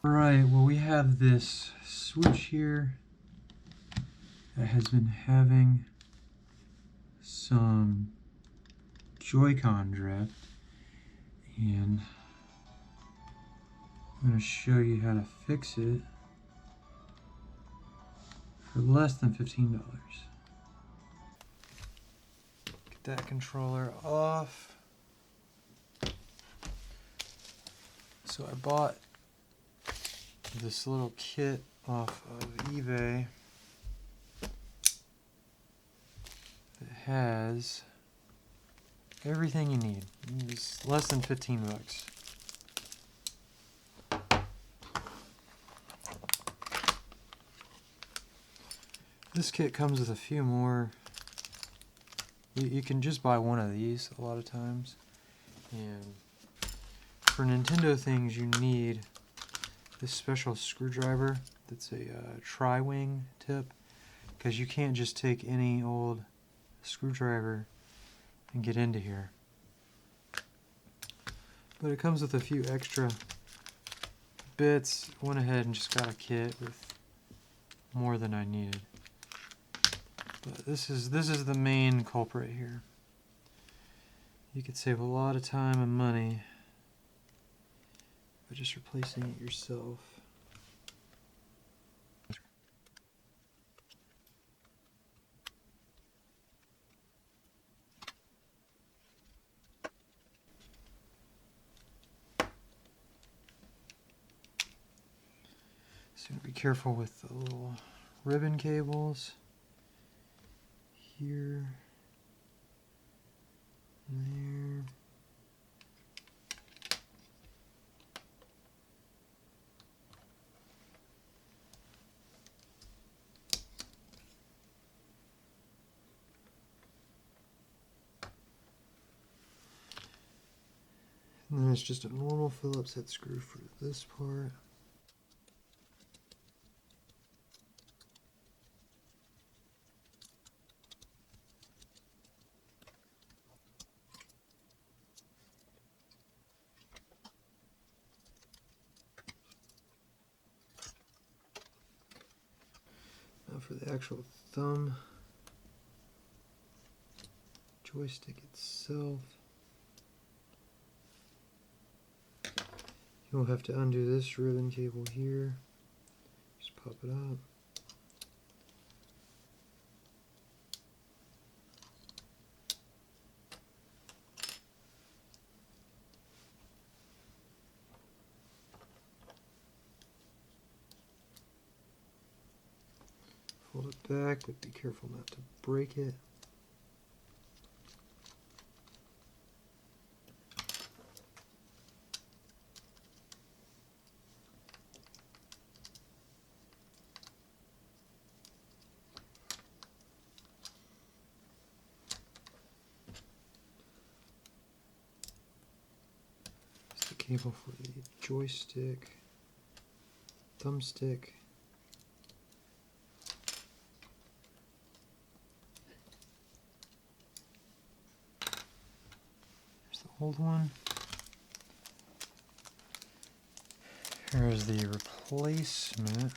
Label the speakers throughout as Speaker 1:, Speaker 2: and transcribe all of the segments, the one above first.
Speaker 1: Right, well, we have this switch here that has been having some Joy-Con drift, and I'm going to show you how to fix it for less than $15. Get that controller off. So I bought this little kit off of eBay that has everything you need. It's less than 15 bucks. This kit comes with a few more. You can just buy one of these a lot of times. And for Nintendo things, you need this special screwdriver that's a tri-wing tip, because you can't just take any old screwdriver and get into here. But it comes with a few extra bits. Went ahead and just got a kit with more than I needed. But this is the main culprit here. You could save a lot of time and money by just replacing it yourself. So be careful with the little ribbon cables here, there. And then it's just a normal Phillips head screw for this part. Now for the actual thumb joystick itself, you'll have to undo this ribbon cable here. Just pop it up. Fold it back, but be careful not to break it. It's the cable for the joystick, thumbstick. Old one. Here's the replacement.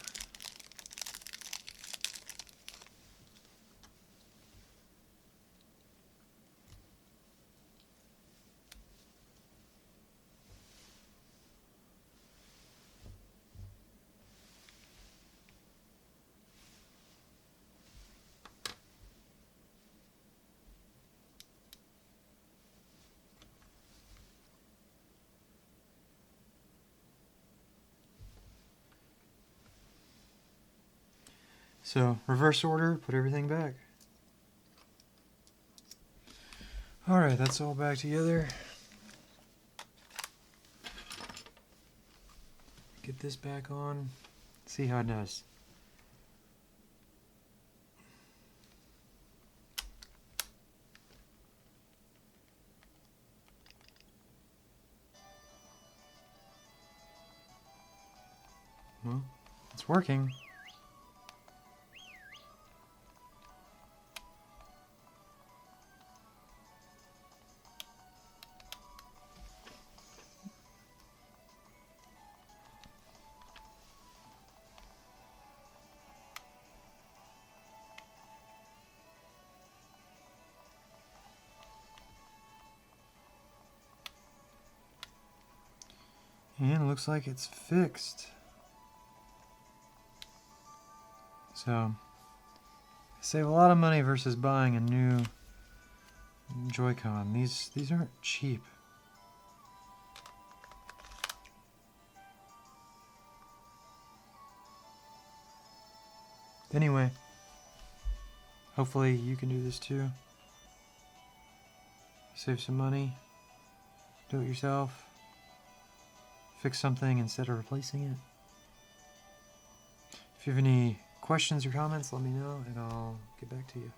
Speaker 1: So, reverse order, put everything back. Alright, that's all back together. Get this back on, see how it does. Well, it's working. And it looks like it's fixed. So, save a lot of money versus buying a new Joy-Con. These aren't cheap. Anyway, hopefully you can do this too. Save some money. Do it yourself. Fix something instead of replacing it. If you have any questions or comments, let me know and I'll get back to you.